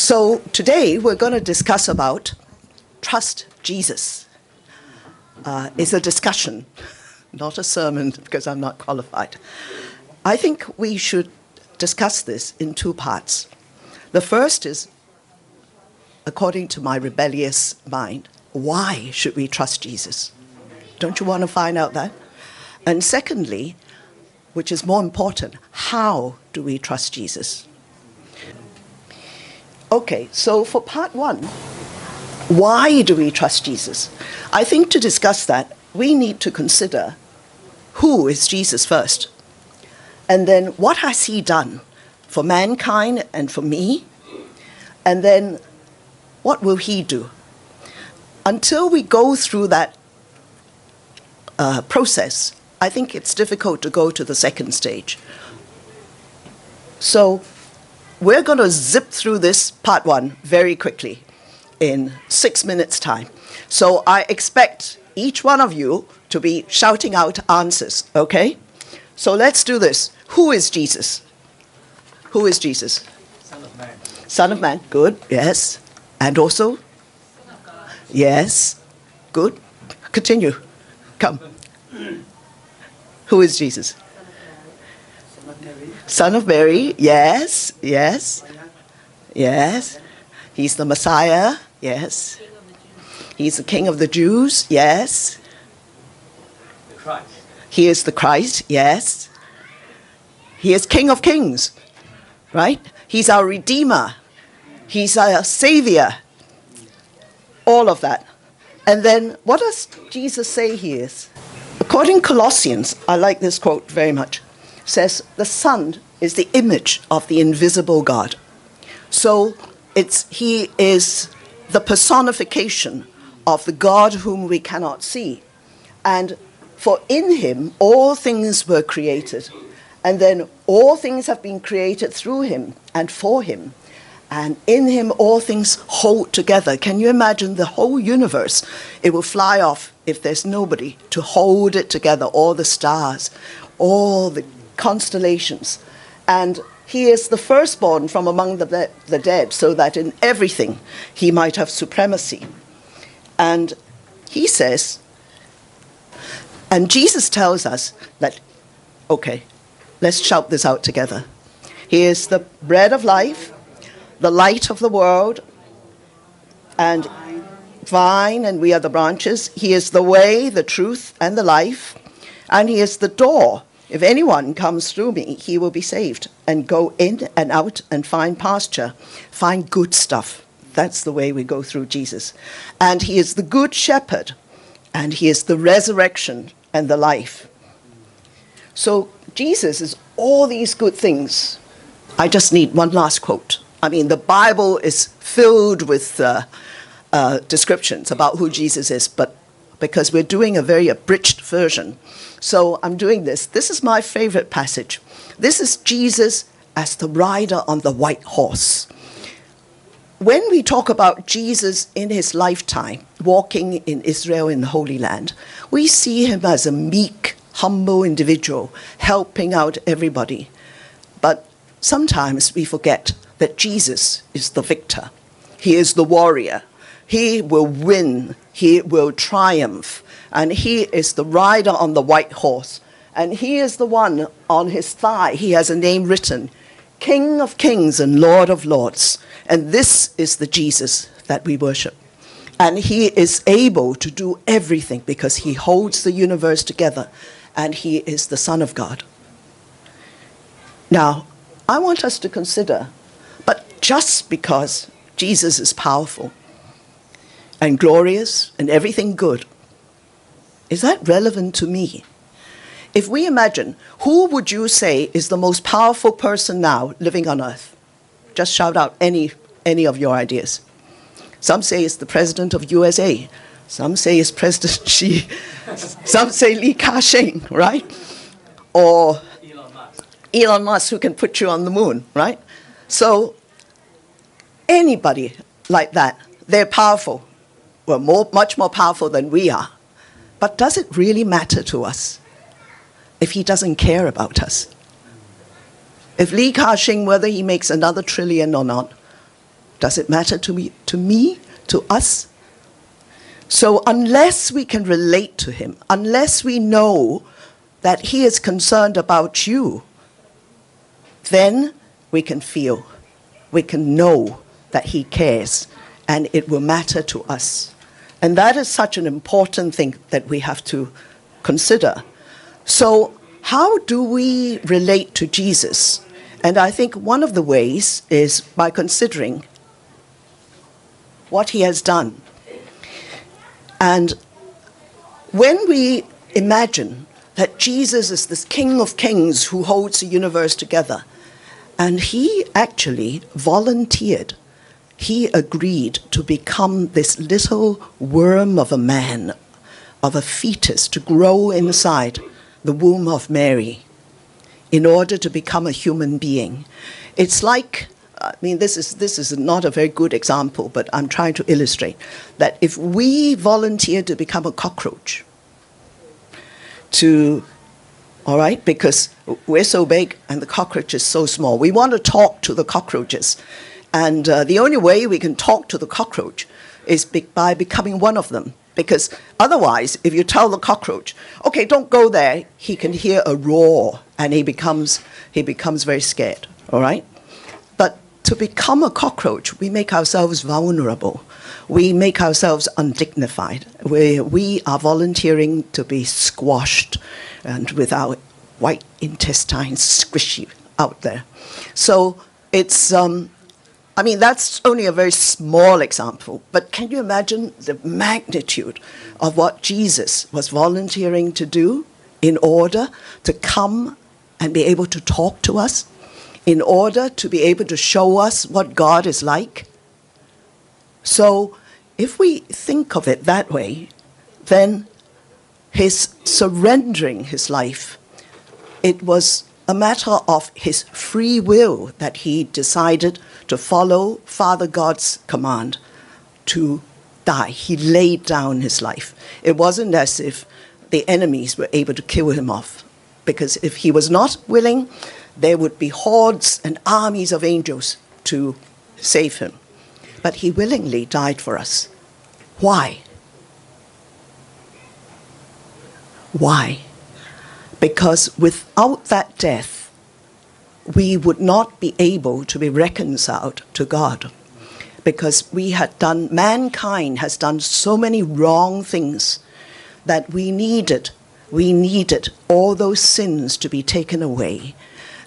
So today we're going to discuss about trust Jesus. It's a discussion, not a sermon, because I'm not qualified. I think we should discuss this in two parts. The first is, according to my rebellious mind, why should we trust Jesus? Don't you want to find out that? And secondly, which is more important, how do we trust Jesus? Okay, so for part one, why do we trust Jesus? I think to discuss that, we need to consider who is Jesus first. And then what has he done for mankind and for me? And then what will he do? Until we go through that process, I think it's difficult to go to the second stage. So we're going to zip through this part one very quickly in 6 minutes' time. So I expect each one of you to be shouting out answers, okay? So let's do this. Who is Jesus? Who is Jesus? Son of Man. Son of Man, good, yes. And also? Son of God. Yes, good. Continue. Come. Who is Jesus? Son of Mary. Son of Mary, yes, yes, yes. He's the Messiah, yes. King of the Jews. He's the King of the Jews, yes. The Christ. He is the Christ, yes. He is King of Kings, right? He's our Redeemer. He's our Savior. All of that. And then what does Jesus say he is? According to Colossians, I like this quote very much, says the Son is the image of the invisible God. So he is the personification of the God whom we cannot see. And for in him all things were created. And then all things have been created through him and for him. And in him all things hold together. Can you imagine the whole universe? It will fly off if there's nobody to hold it together, all the stars, all the constellations. And he is the firstborn from among the dead, so that in everything he might have supremacy. And he says, and Jesus tells us that, okay, let's shout this out together. He is the bread of life, the light of the world, and vine, and we are the branches. He is the way, the truth, and the life, and he is the door. If anyone comes through me, he will be saved and go in and out and find pasture, find good stuff. That's the way we go through Jesus. And he is the good shepherd, and he is the resurrection and the life. So Jesus is all these good things. I just need one last quote. I mean, the Bible is filled with descriptions about who Jesus is, but because we're doing a very abridged version, so I'm doing this. This is my favorite passage. This is Jesus as the rider on the white horse. When we talk about Jesus in his lifetime, walking in Israel in the Holy Land, we see him as a meek, humble individual, helping out everybody. But sometimes we forget that Jesus is the victor. He is the warrior. He will win. He will triumph. And he is the rider on the white horse. And he is the one on his thigh. He has a name written, King of Kings and Lord of Lords. And this is the Jesus that we worship. And he is able to do everything because he holds the universe together. And he is the Son of God. Now, I want us to consider, but just because Jesus is powerful and glorious and everything good, is that relevant to me? If we imagine, who would you say is the most powerful person now living on earth? Just shout out any of your ideas. Some say it's the president of USA. Some say it's President Xi. Some say Li Ka-shing, right? Or Elon Musk, who can put you on the moon, right? So anybody like that, they're powerful. Well, much more powerful than we are. But does it really matter to us if he doesn't care about us? If Li Ka-shing, whether he makes another trillion or not, Does it matter to me, to us? So unless we can relate to him, unless we know that he is concerned about you, then we can feel, we can know that he cares, and it will matter to us. And that is such an important thing that we have to consider. So how do we relate to Jesus? And I think one of the ways is by considering what he has done. And when we imagine that Jesus is this King of Kings who holds the universe together, and he actually volunteered, he agreed to become this little worm of a man, of a fetus, to grow inside the womb of Mary in order to become a human being. It's like, I mean, this is not a very good example, but I'm trying to illustrate that if we volunteer to become a cockroach, all right, because we're so big and the cockroach is so small, we want to talk to the cockroaches. And the only way we can talk to the cockroach is by becoming one of them. Because otherwise, if you tell the cockroach, okay, don't go there, he can hear a roar and he becomes very scared, all right? But to become a cockroach, we make ourselves vulnerable. We make ourselves undignified. We are volunteering to be squashed and with our white intestines squishy out there. So it's, I mean, that's only a very small example, but can you imagine the magnitude of what Jesus was volunteering to do in order to come and be able to talk to us, in order to be able to show us what God is like? So if we think of it that way, then his surrendering his life, it was a matter of his free will that he decided to follow Father God's command to die. He laid down his life. It wasn't as if the enemies were able to kill him off, because if he was not willing, there would be hordes and armies of angels to save him. But he willingly died for us. Why? Why? Because without that death, we would not be able to be reconciled to God. Because mankind has done so many wrong things that we needed all those sins to be taken away.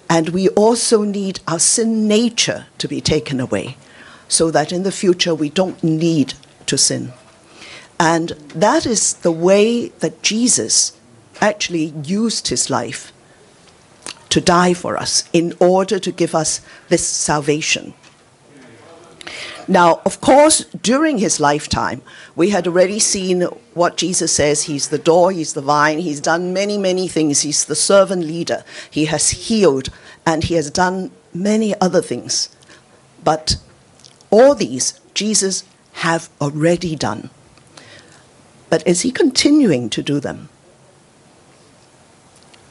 And we also need our sin nature to be taken away, so that in the future we don't need to sin. And that is the way that Jesus actually used his life to die for us in order to give us this salvation. Now, of course, during his lifetime, we had already seen what Jesus says. He's the door, he's the vine, he's done many, many things. He's the servant leader. He has healed, and he has done many other things. But all these, Jesus have already done. But is he continuing to do them?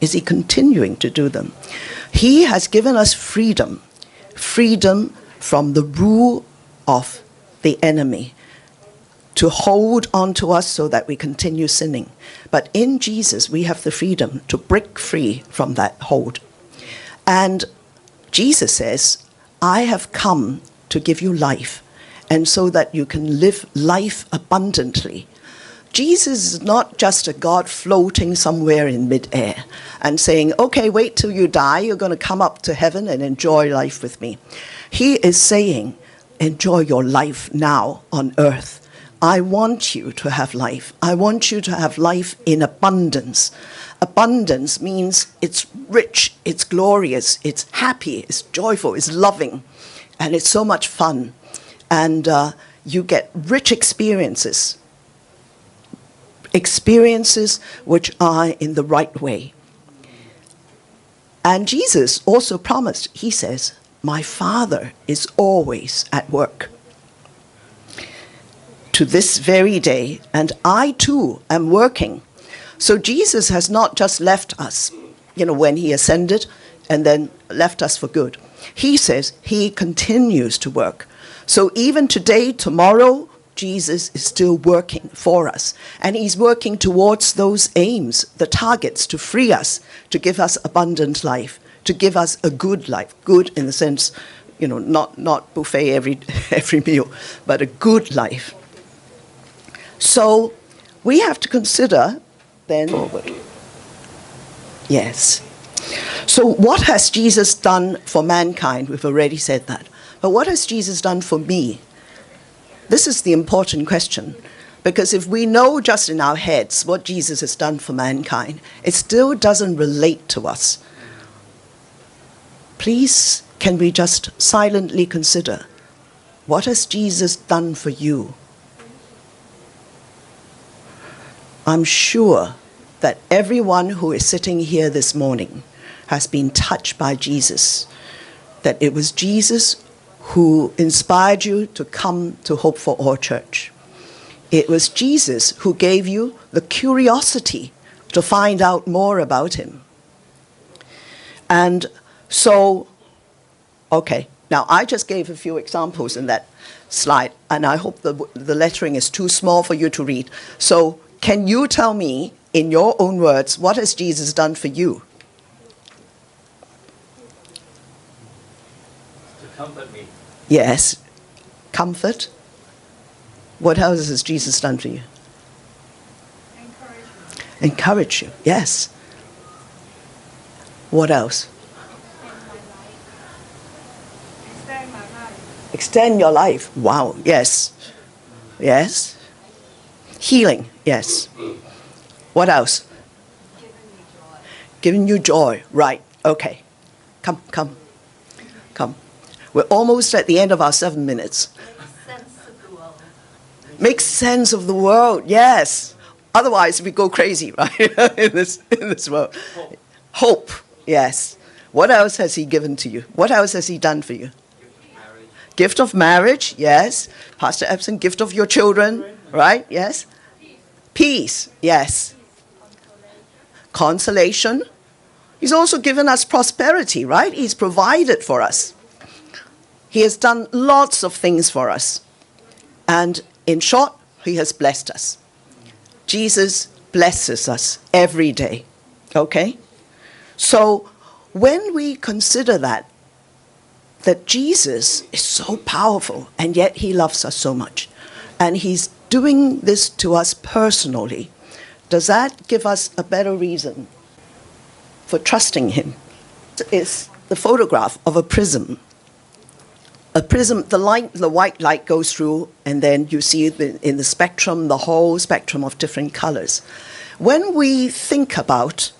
Is he continuing to do them? He has given us freedom from the rule of the enemy, to hold on to us so that we continue sinning. But in Jesus, we have the freedom to break free from that hold. And Jesus says, I have come to give you life, and so that you can live life abundantly. Jesus is not just a God floating somewhere in midair and saying, okay, wait till you die, you're going to come up to heaven and enjoy life with me. He is saying, enjoy your life now on earth. I want you to have life. I want you to have life in abundance. Abundance means it's rich, it's glorious, it's happy, it's joyful, it's loving, and it's so much fun. And you get rich experiences which are in the right way. And Jesus also promised, he says, my Father is always at work to this very day, and I too am working. So Jesus has not just left us, when he ascended and then left us for good. He says he continues to work. So even today, tomorrow, Jesus is still working for us. And he's working towards those aims, the targets, to free us, to give us abundant life, to give us a good life. Good in the sense, not buffet every meal, but a good life. So we have to consider then forward. Yes. So what has Jesus done for mankind? We've already said that. But what has Jesus done for me? This is the important question. Because if we know just in our heads what Jesus has done for mankind, it still doesn't relate to us. Please, can we just silently consider, what has Jesus done for you? I'm sure that everyone who is sitting here this morning has been touched by Jesus, that it was Jesus who inspired you to come to Hope for All Church. It was Jesus who gave you the curiosity to find out more about him. And so, okay, now I just gave a few examples in that slide, and I hope the lettering is too small for you to read. So can you tell me, in your own words, what has Jesus done for you? To comfort me. Yes, comfort. What else has Jesus done for you? Encourage you, yes. What else? Extend my life. Extend your life. Wow, yes. Yes. Healing, yes. What else? Giving you joy, right, okay. Come. We're almost at the end of our 7 minutes. Make sense of the world. Make sense of the world, yes. Otherwise, we go crazy, right, in this world. Hope, yes. What else has he given to you? What else has he done for you? Gift of marriage, yes. Pastor Epson, gift of your children, right, yes. Peace, yes. Consolation. He's also given us prosperity, right? He's provided for us. He has done lots of things for us. And in short, he has blessed us. Jesus blesses us every day. Okay? So when we consider that Jesus is so powerful and yet he loves us so much, and he's doing this to us personally, does that give us a better reason for trusting him? It's the photograph of a prism. A prism, the white light goes through, and then you see in the spectrum, the whole spectrum of different colors. When we think about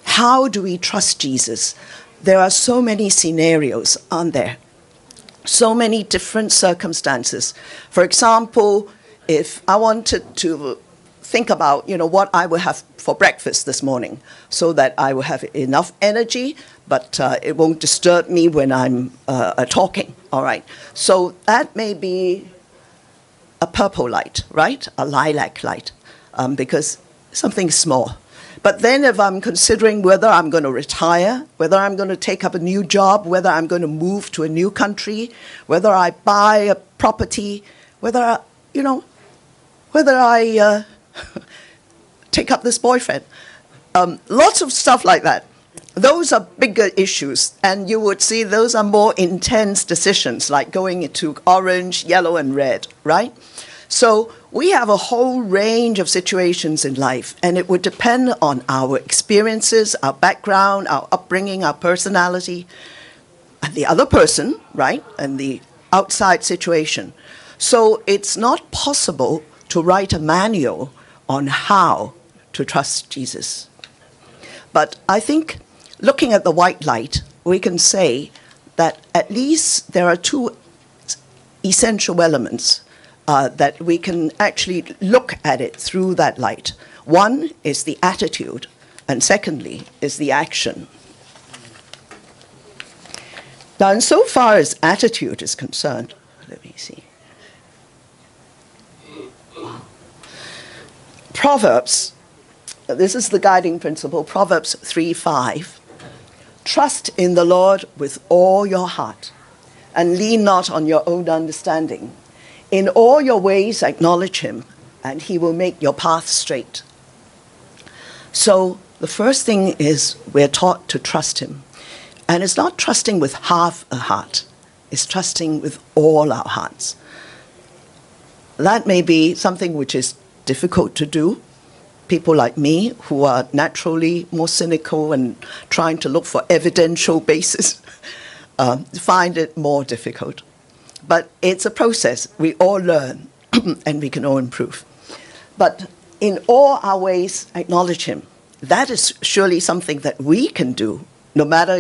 how do we trust Jesus, there are so many scenarios, aren't there? So many different circumstances. For example, if I wanted to think about, what I will have for breakfast this morning so that I will have enough energy, but it won't disturb me when I'm talking, all right? So that may be a purple light, right? A lilac light, because something small. But then if I'm considering whether I'm going to retire, whether I'm going to take up a new job, whether I'm going to move to a new country, whether I buy a property, whether I take up this boyfriend. Lots of stuff like that. Those are bigger issues, and you would see those are more intense decisions, like going into orange, yellow, and red, right? So we have a whole range of situations in life, and it would depend on our experiences, our background, our upbringing, our personality, and the other person, right, and the outside situation. So it's not possible to write a manual on how to trust Jesus. But I think looking at the white light, we can say that at least there are two essential elements that we can actually look at it through that light. One is the attitude, and secondly is the action. Now, insofar as attitude is concerned, let me see. Proverbs, this is the guiding principle, Proverbs 3:5. Trust in the Lord with all your heart, and lean not on your own understanding. In all your ways acknowledge him, and he will make your path straight. So the first thing is we're taught to trust him. And it's not trusting with half a heart. It's trusting with all our hearts. That may be something which is difficult to do. People like me, who are naturally more cynical and trying to look for evidential basis, find it more difficult. But it's a process. We all learn, and we can all improve. But in all our ways, acknowledge him. That is surely something that we can do, no matter,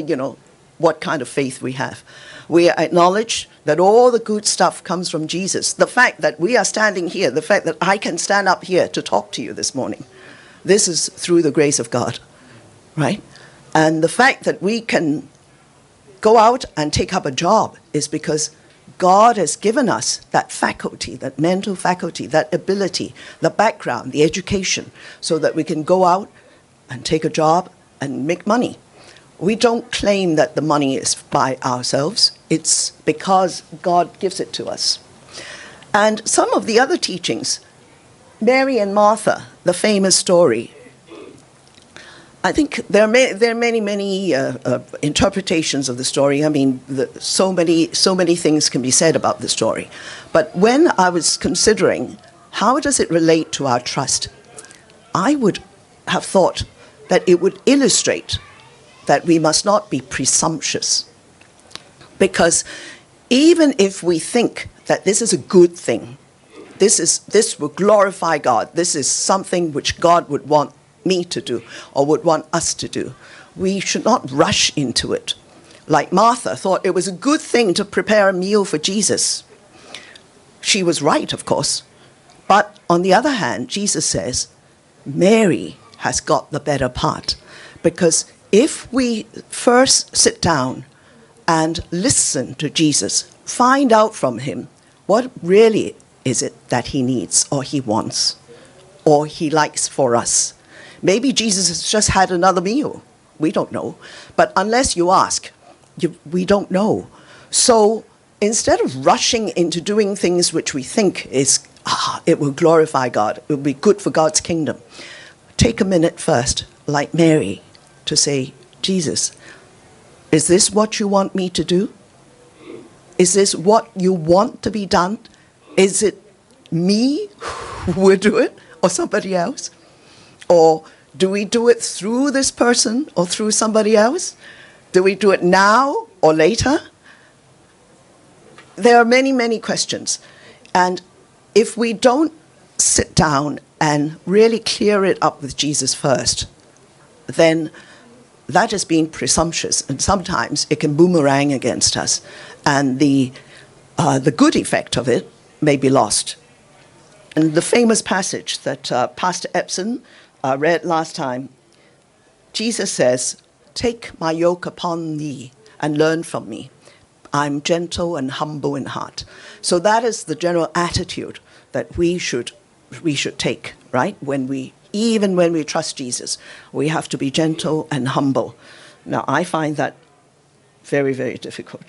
what kind of faith we have. We acknowledge that all the good stuff comes from Jesus. The fact that we are standing here, the fact that I can stand up here to talk to you this morning, this is through the grace of God, right? And the fact that we can go out and take up a job is because God has given us that faculty, that mental faculty, that ability, the background, the education, so that we can go out and take a job and make money. We don't claim that the money is by ourselves. It's because God gives it to us. And some of the other teachings, Mary and Martha, the famous story, I think there are many interpretations of the story. I mean, so many things can be said about the story. But when I was considering how does it relate to our trust, I would have thought that it would illustrate that we must not be presumptuous. Because even if we think that this is a good thing, this will glorify God, this is something which God would want me to do or would want us to do, we should not rush into it. Like Martha thought it was a good thing to prepare a meal for Jesus. She was right, of course. But on the other hand, Jesus says, Mary has got the better part. Because if we first sit down and listen to Jesus, find out from him what really is it that he needs or he wants or he likes for us. Maybe Jesus has just had another meal. We don't know. But unless you ask, we don't know. So instead of rushing into doing things which we think it will glorify God, it will be good for God's kingdom, take a minute first, like Mary, to say, Jesus, is this what you want me to do? Is this what you want to be done? Is it me who will do it or somebody else? Or do we do it through this person or through somebody else? Do we do it now or later? There are many questions. And if we don't sit down and really clear it up with Jesus first, then that is being presumptuous, and sometimes it can boomerang against us, and the good effect of it may be lost. And the famous passage that Pastor Epson read last time, Jesus says, "Take my yoke upon thee and learn from me. I'm gentle and humble in heart." So that is the general attitude that we should take, right? Even when we trust Jesus, we have to be gentle and humble. Now, I find that very difficult.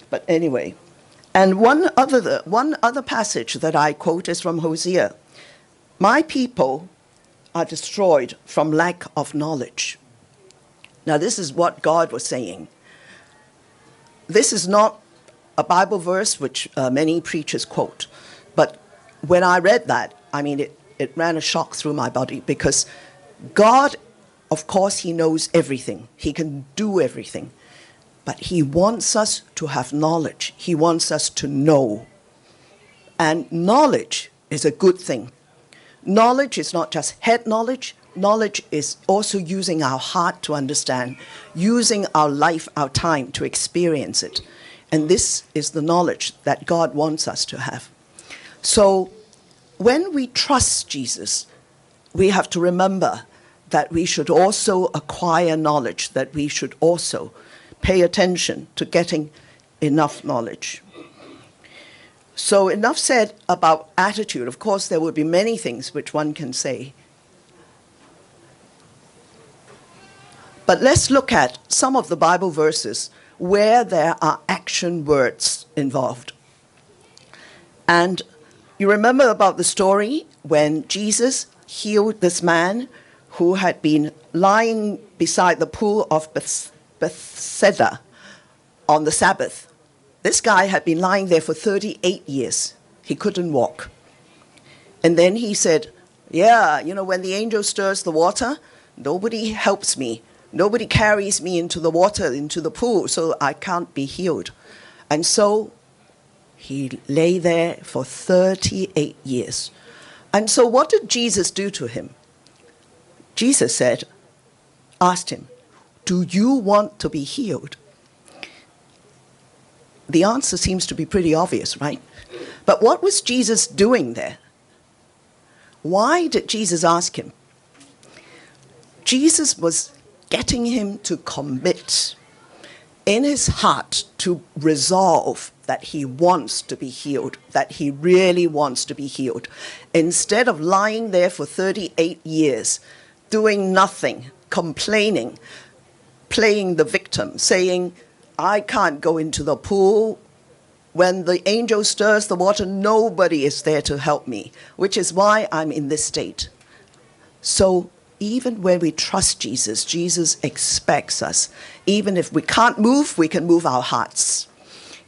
But anyway, and one other passage that I quote is from Hosea. My people are destroyed from lack of knowledge. Now, this is what God was saying. This is not a Bible verse which many preachers quote. But when I read that, I mean, it ran a shock through my body, because God, of course, he knows everything. He can do everything. But he wants us to have knowledge. He wants us to know. And knowledge is a good thing. Knowledge is not just head knowledge. Knowledge is also using our heart to understand, using our life, our time to experience it. And this is the knowledge that God wants us to have. So when we trust Jesus, we have to remember that we should also acquire knowledge, that we should also pay attention to getting enough knowledge. So enough said about attitude. Of course, there would be many things which one can say. But let's look at some of the Bible verses where there are action words involved. And you remember about the story when Jesus healed this man who had been lying beside the pool of Bethesda on the Sabbath. This guy had been lying there for 38 years. He couldn't walk. And then he said, yeah, you know, when the angel stirs the water, nobody helps me. Nobody carries me into the water, into the pool, so I can't be healed. And so he lay there for 38 years. And so what did Jesus do to him? Jesus said, asked him, do you want to be healed? The answer seems to be pretty obvious, right? But what was Jesus doing there? Why did Jesus ask him? Jesus was getting him to commit in his heart to resolve that he wants to be healed, that he really wants to be healed. Instead of lying there for 38 years, doing nothing, complaining, playing the victim, saying, I can't go into the pool. When the angel stirs the water, nobody is there to help me, which is why I'm in this state. So even when we trust Jesus, Jesus expects us. Even if we can't move, we can move our hearts.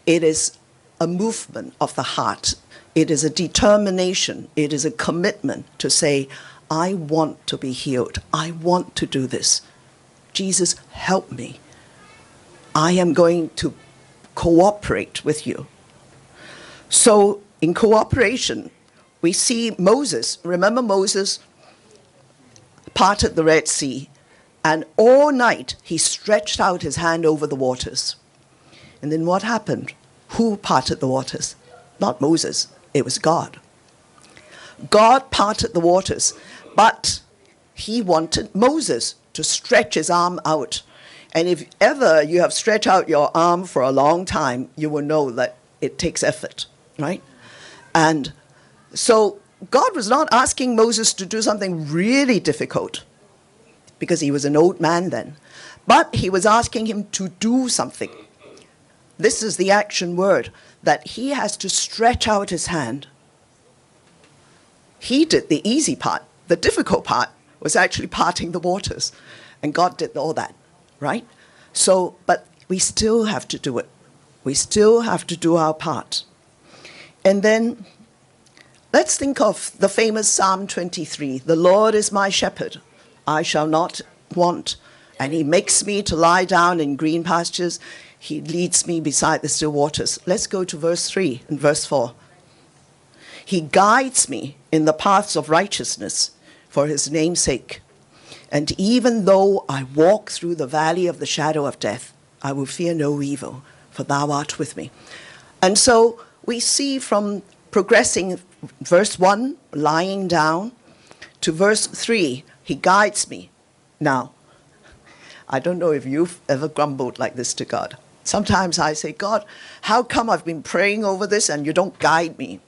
It is a movement of the heart. It is a determination. It is a commitment to say, I want to be healed. I want to do this. Jesus, help me. I am going to cooperate with you. So in cooperation, we see Moses. Remember Moses parted the Red Sea, and all night he stretched out his hand over the waters. And then what happened? Who parted the waters? Not Moses, it was God. God parted the waters, but he wanted Moses to stretch his arm out. And if ever you have stretched out your arm for a long time, you will know that it takes effort, right? And so God was not asking Moses to do something really difficult, because he was an old man then. But he was asking him to do something. This is the action word, that he has to stretch out his hand. He did the easy part. The difficult part was actually parting the waters. And God did all that, right? So, but we still have to do it. We still have to do our part. And then let's think of the famous Psalm 23. The Lord is my shepherd, I shall not want. And he makes me to lie down in green pastures. He leads me beside the still waters. Let's go to verse 3 and verse 4. He guides me in the paths of righteousness for his name's sake. And even though I walk through the valley of the shadow of death, I will fear no evil, for thou art with me. And so we see from progressing verse 1, lying down, to verse 3, he guides me. Now, I don't know if you've ever grumbled like this to God. Sometimes I say, God, how come I've been praying over this and you don't guide me?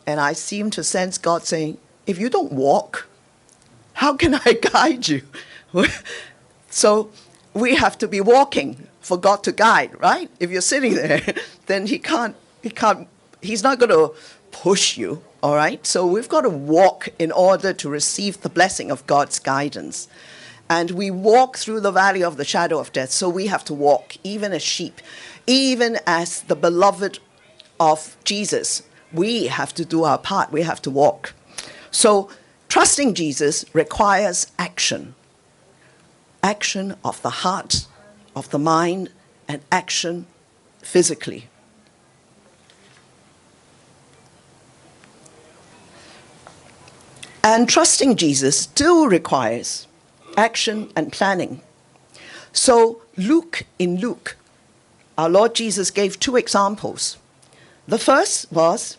And I seem to sense God saying, if you don't walk, how can I guide you? So we have to be walking for God to guide, right? If you're sitting there, then he's not going to push you, all right? So we've got to walk in order to receive the blessing of God's guidance. And we walk through the valley of the shadow of death, so we have to walk, even as sheep, even as the beloved of Jesus. We have to do our part. We have to walk. So trusting Jesus requires action. Action of the heart, of the mind, and action physically. And trusting Jesus still requires action and planning. So in Luke, our Lord Jesus gave two examples. The first was,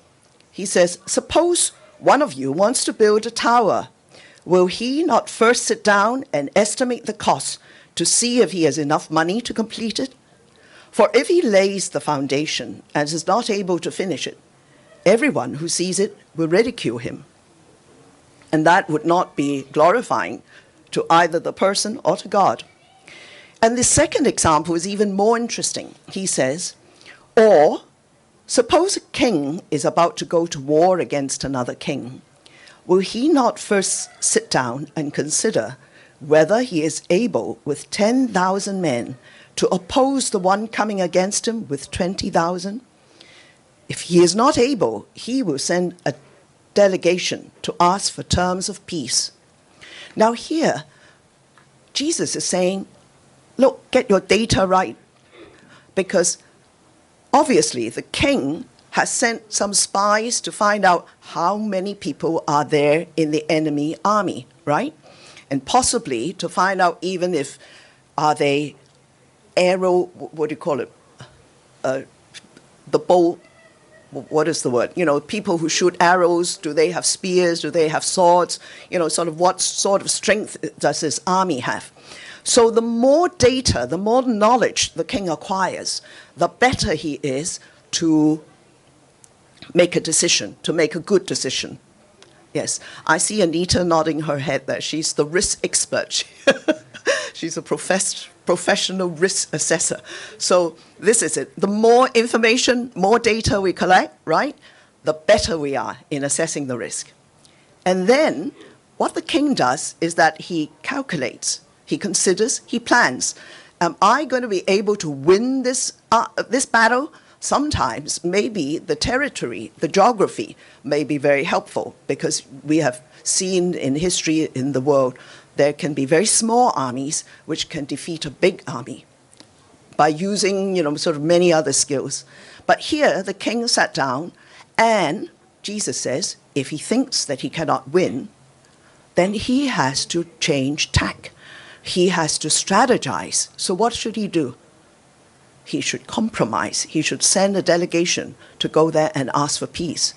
he says, suppose one of you wants to build a tower. Will he not first sit down and estimate the cost to see if he has enough money to complete it? For if he lays the foundation and is not able to finish it, everyone who sees it will ridicule him. And that would not be glorifying to either the person or to God. And the second example is even more interesting. He says, or suppose a king is about to go to war against another king. Will he not first sit down and consider whether he is able with 10,000 men to oppose the one coming against him with 20,000? If he is not able, he will send a delegation to ask for terms of peace. Now here, Jesus is saying, look, get your data right. Because obviously the king has sent some spies to find out how many people are there in the enemy army, right? And possibly to find out even if are they arrow, what do you call it? The bow, what is the word? You know, people who shoot arrows, do they have spears? Do they have swords? You know, sort of what sort of strength does this army have? So the more data, the more knowledge the king acquires, the better he is to make a decision, to make a good decision. Yes, I see Anita nodding her head there. She's the risk expert. She's a professional risk assessor. So this is it. The more information, more data we collect, right, the better we are in assessing the risk. And then what the king does is that he calculates. He considers, he plans. Am I going to be able to win this battle? Sometimes maybe the territory, the geography may be very helpful because we have seen in history in the world there can be very small armies which can defeat a big army by using, you know, sort of many other skills. But here the king sat down and Jesus says if he thinks that he cannot win, then he has to change tack. He has to strategize. So what should he do? He should compromise. He should send a delegation to go there and ask for peace.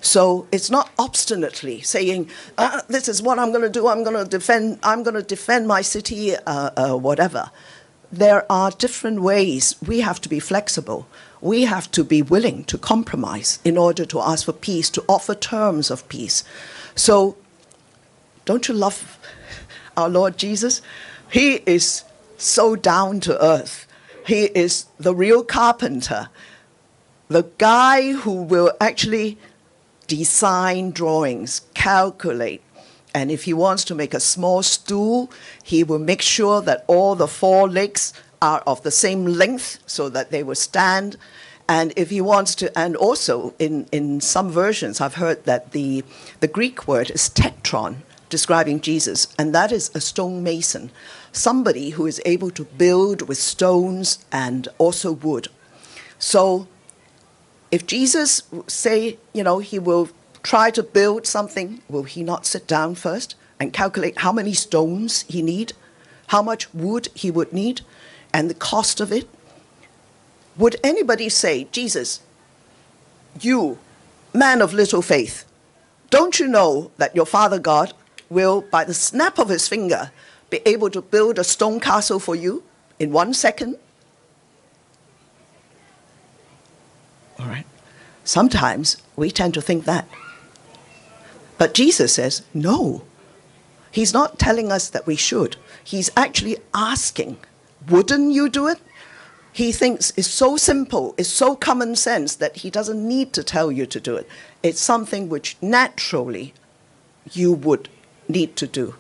So it's not obstinately saying, this is what I'm going to do. I'm going to defend my city, whatever. There are different ways. We have to be flexible. We have to be willing to compromise in order to ask for peace, to offer terms of peace. So don't you love our Lord Jesus? He is so down to earth. He is the real carpenter, the guy who will actually design drawings, calculate. And if he wants to make a small stool, he will make sure that all the four legs are of the same length so that they will stand. And if he wants to, and also in some versions, I've heard that the Greek word is tetron, describing Jesus, and that is a stonemason, somebody who is able to build with stones and also wood. So if Jesus say, you know, he will try to build something, will he not sit down first and calculate how many stones he need, how much wood he would need, and the cost of it? Would anybody say, Jesus, you, man of little faith, don't you know that your Father God will, by the snap of his finger, be able to build a stone castle for you in 1 second? All right. Sometimes we tend to think that. But Jesus says, no. He's not telling us that we should. He's actually asking, wouldn't you do it? He thinks it's so simple, it's so common sense that he doesn't need to tell you to do it. It's something which naturally you would need to do.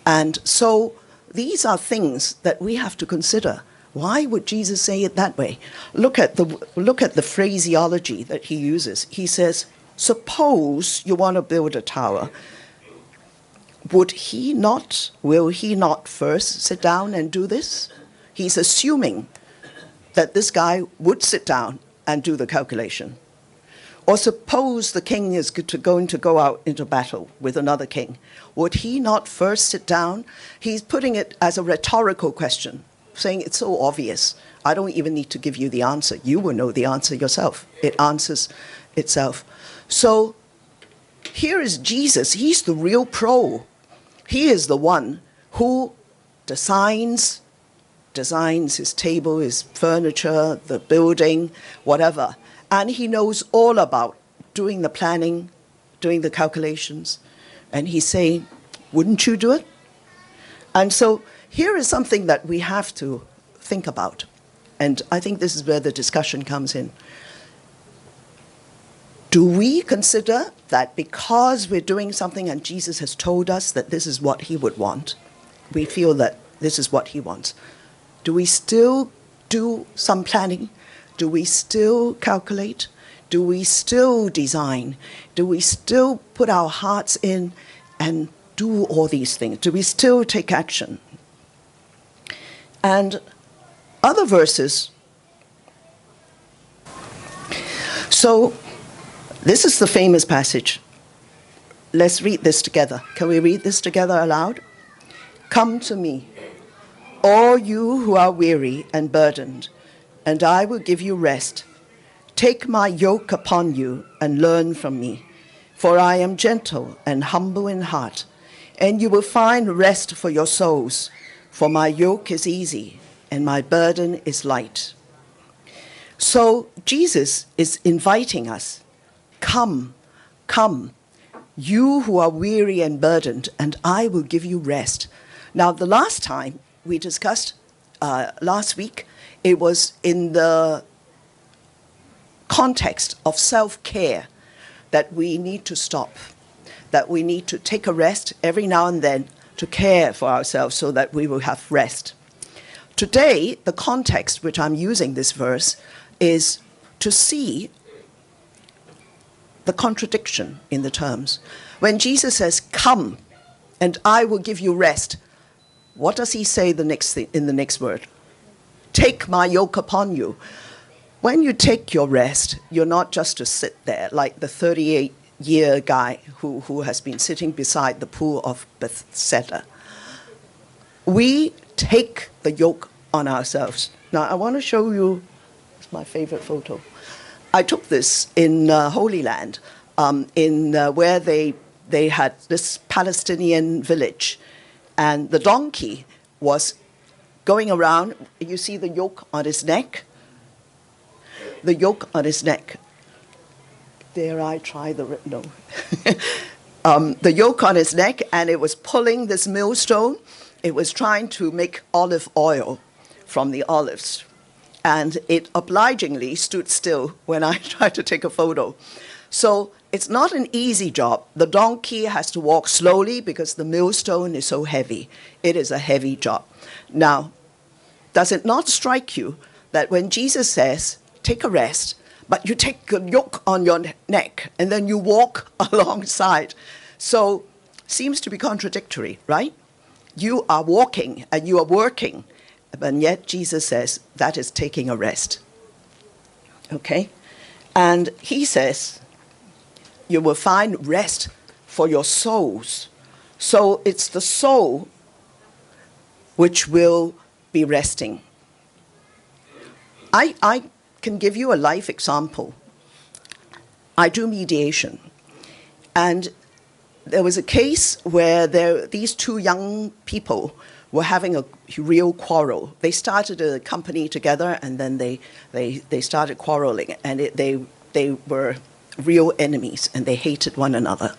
And so these are things that we have to consider. Why would Jesus say it that way? Look at the phraseology that he uses. He says, suppose you want to build a tower. Will he not first sit down and do this? He's assuming that this guy would sit down and do the calculation. Or suppose the king is going to go out into battle with another king. Would he not first sit down? He's putting it as a rhetorical question, saying it's so obvious. I don't even need to give you the answer. You will know the answer yourself. It answers itself. So here is Jesus. He's the real pro. He is the one who designs his table, his furniture, the building, whatever. And he knows all about doing the planning, doing the calculations. And he's saying, wouldn't you do it? And so here is something that we have to think about. And I think this is where the discussion comes in. Do we consider that because we're doing something and Jesus has told us that this is what he would want, we feel that this is what he wants? Do we still do some planning? Do we still calculate? Do we still design? Do we still put our hearts in and do all these things? Do we still take action? And other verses. So this is the famous passage. Let's read this together. Can we read this together aloud? Come to me, all you who are weary and burdened, and I will give you rest. Take my yoke upon you and learn from me, for I am gentle and humble in heart, and you will find rest for your souls, for my yoke is easy and my burden is light. So Jesus is inviting us, come, come, you who are weary and burdened, and I will give you rest. Now, the last time we discussed, last week, it was in the context of self-care that we need to stop, that we need to take a rest every now and then to care for ourselves so that we will have rest. Today, the context which I'm using this verse is to see the contradiction in the terms. When Jesus says, come, and I will give you rest, what does he say in the next word? Take my yoke upon you. When you take your rest, you're not just to sit there like the 38-year guy who has been sitting beside the pool of Bethesda. We take the yoke on ourselves. Now, I want to show you, it's my favorite photo. I took this in Holy Land, where they had this Palestinian village, and the donkey was going around. You see the yoke on his neck? The yoke on his neck. Dare I try no. The yoke on his neck, and it was pulling this millstone. It was trying to make olive oil from the olives. And it obligingly stood still when I tried to take a photo. So it's not an easy job. The donkey has to walk slowly because the millstone is so heavy. It is a heavy job. Now, does it not strike you that when Jesus says, take a rest, but you take a yoke on your neck and then you walk alongside? So seems to be contradictory, right? You are walking and you are working, and yet Jesus says that is taking a rest. Okay? And he says you will find rest for your souls. So it's the soul which will be resting. I can give you a life example. I do mediation. And there was a case where these two young people were having a real quarrel. They started a company together, and then they started quarreling, and they were real enemies, and they hated one another.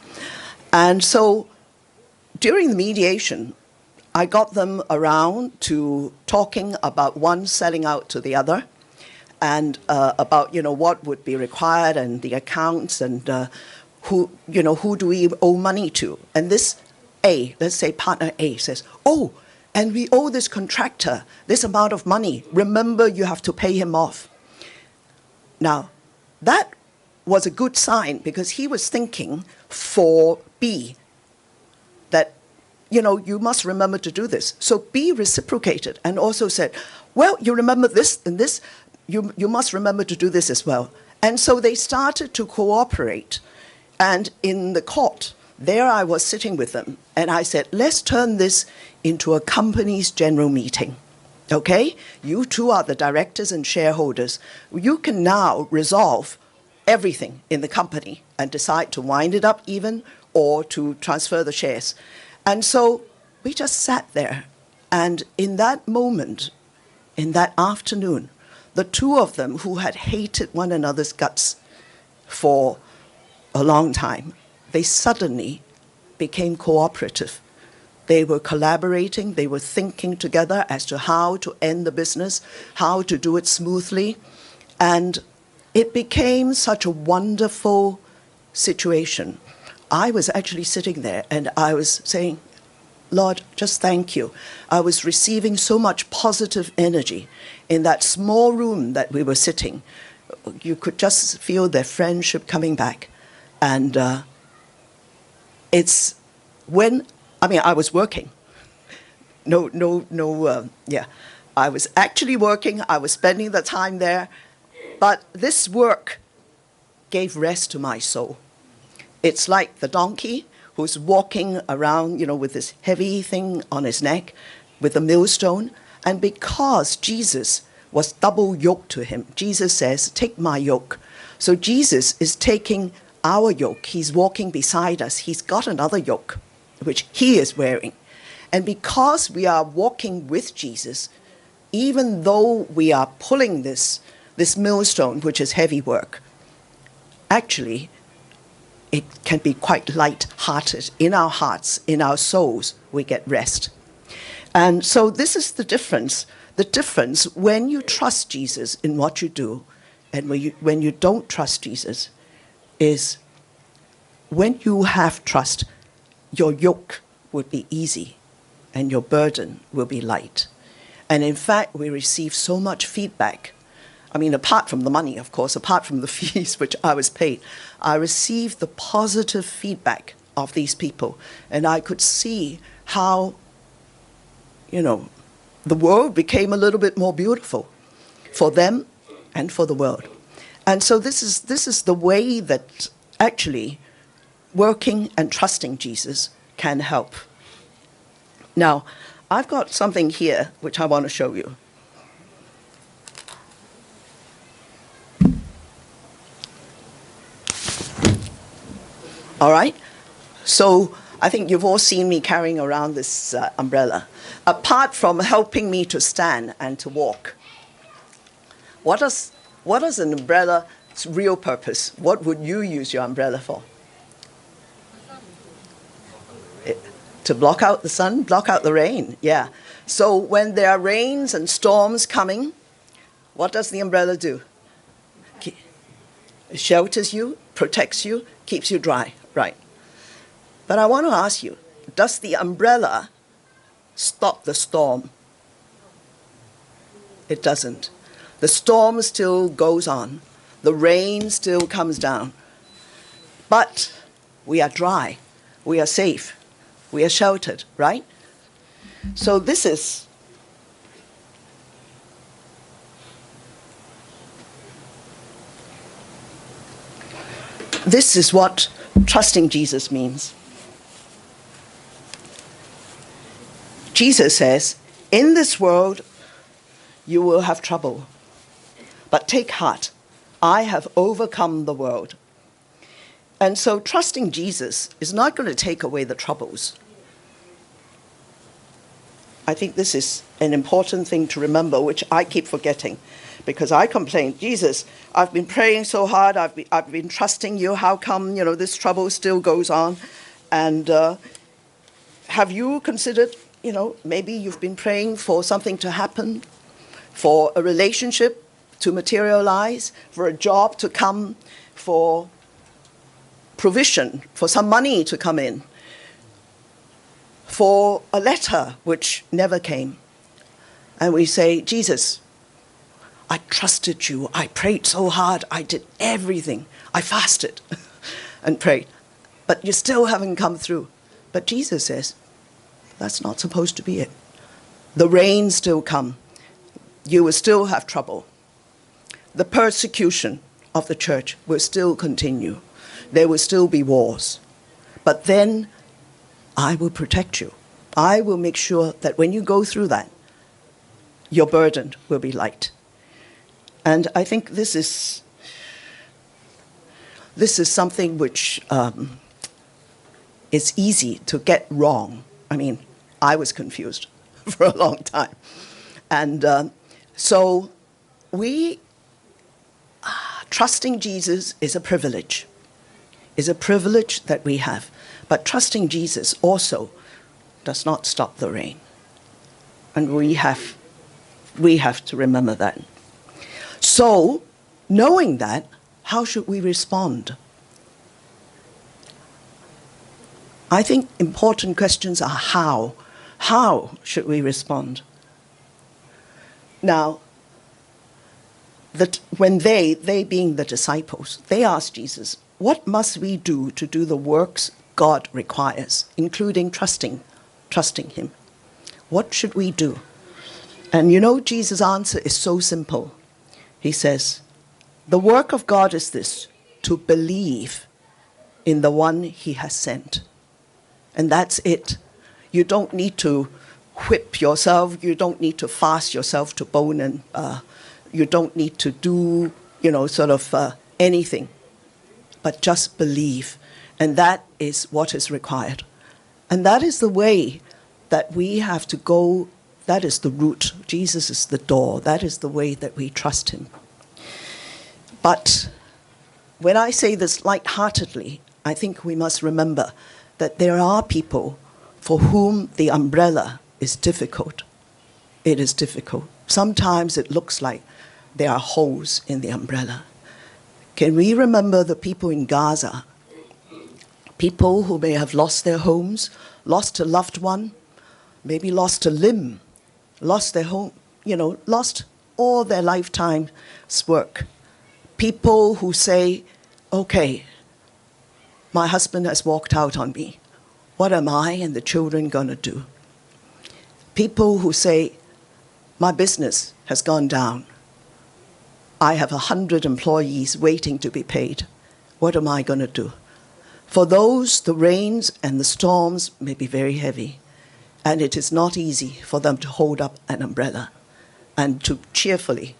And so during the mediation, I got them around to talking about one selling out to the other, and about what would be required and the accounts and who do we owe money to. And this A, let's say partner A, says, oh, and we owe this contractor this amount of money. Remember, you have to pay him off. Now, that was a good sign because he was thinking for B that, you must remember to do this. So B reciprocated and also said, well, you remember this and this, you must remember to do this as well. And so they started to cooperate. And in the court, there I was sitting with them, and I said, let's turn this into a company's general meeting, okay? You two are the directors and shareholders. You can now resolve everything in the company and decide to wind it up even or to transfer the shares. And so we just sat there, and in that moment, in that afternoon, the two of them who had hated one another's guts for a long time, they suddenly became cooperative. They were collaborating, they were thinking together as to how to end the business, how to do it smoothly. And it became such a wonderful situation. I was actually sitting there and I was saying, Lord, just thank you. I was receiving so much positive energy in that small room that we were sitting. You could just feel their friendship coming back. And it's when, I mean, I was working. Yeah. I was actually working. I was spending the time there. But this work gave rest to my soul. It's like the donkey who's walking around, with this heavy thing on his neck with a millstone. And because Jesus was double yoked to him, Jesus says, take my yoke. So Jesus is taking our yoke. He's walking beside us. He's got another yoke, which he is wearing. And because we are walking with Jesus, even though we are pulling this millstone, which is heavy work, actually, it can be quite light-hearted. In our hearts, in our souls, we get rest. And so this is the difference. The difference when you trust Jesus in what you do and when you don't trust Jesus is when you have trust, your yoke would be easy and your burden will be light. And in fact, we receive so much feedback. I mean, apart from the money, of course, apart from the fees which I was paid, I received the positive feedback of these people. And I could see how, the world became a little bit more beautiful for them and for the world. And so this is the way that actually working and trusting Jesus can help. Now, I've got something here which I want to show you. All right? So I think you've all seen me carrying around this umbrella. Apart from helping me to stand and to walk, what is an umbrella's real purpose? What would you use your umbrella for? To block out the sun, block out the rain, yeah. So when there are rains and storms coming, what does the umbrella do? It shelters you, protects you, keeps you dry, right? But I want to ask you, does the umbrella stop the storm? It doesn't. The storm still goes on. The rain still comes down. But we are dry. We are safe. We are sheltered, right? So this is what trusting Jesus means. Jesus says, in this world you will have trouble, but take heart, I have overcome the world. And so trusting Jesus is not going to take away the troubles. I think this is an important thing to remember, which I keep forgetting, because I complain, Jesus, I've been praying so hard, I've been trusting you, how come, this trouble still goes on? And have you considered, maybe you've been praying for something to happen, for a relationship to materialize, for a job to come, for provision, for some money to come in, for a letter which never came. And we say, Jesus, I trusted you. I prayed so hard. I did everything. I fasted and prayed. But you still haven't come through. But Jesus says, that's not supposed to be it. The rain still come. You will still have trouble. The persecution of the church will still continue. There will still be wars. But then I will protect you. I will make sure that when you go through that, your burden will be light. And I think this is something which is easy to get wrong. I mean, I was confused for a long time. And so trusting Jesus is a privilege that we have. But trusting Jesus also does not stop the rain. And we have to remember that. So, knowing that, how should we respond? I think important questions are how. How should we respond? Now, when they being the disciples, they asked Jesus, what must we do to do the works God requires, including trusting him? What should we do? And you know, Jesus' answer is so simple. He says, the work of God is this, to believe in the one he has sent. And that's it. You don't need to whip yourself. You don't need to fast yourself to bone, and you don't need to do, anything. But just believe. And that is what is required. And that is the way that we have to go. That is the route. Jesus is the door. That is the way that we trust him. But when I say this lightheartedly, I think we must remember that there are people for whom the umbrella is difficult. It is difficult. Sometimes it looks like there are holes in the umbrella. Can we remember the people in Gaza? People who may have lost their homes, lost a loved one, maybe lost a limb, lost their home, lost all their lifetime's work. People who say, okay, my husband has walked out on me. What am I and the children going to do? People who say, my business has gone down. I have 100 employees waiting to be paid. What am I going to do? For those, the rains and the storms may be very heavy, and it is not easy for them to hold up an umbrella and to cheerfully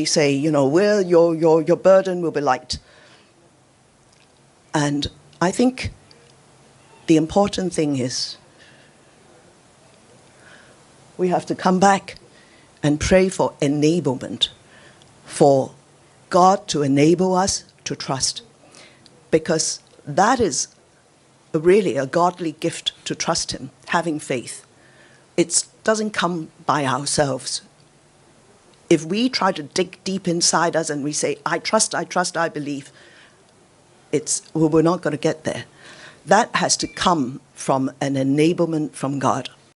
say, well, your burden will be light. And I think the important thing is we have to come back and pray for enablement, for God to enable us to trust. Because that is really a godly gift, to trust him, having faith. It doesn't come by ourselves. If we try to dig deep inside us and we say, I trust, I believe, we're not going to get there. That has to come from an enablement from God.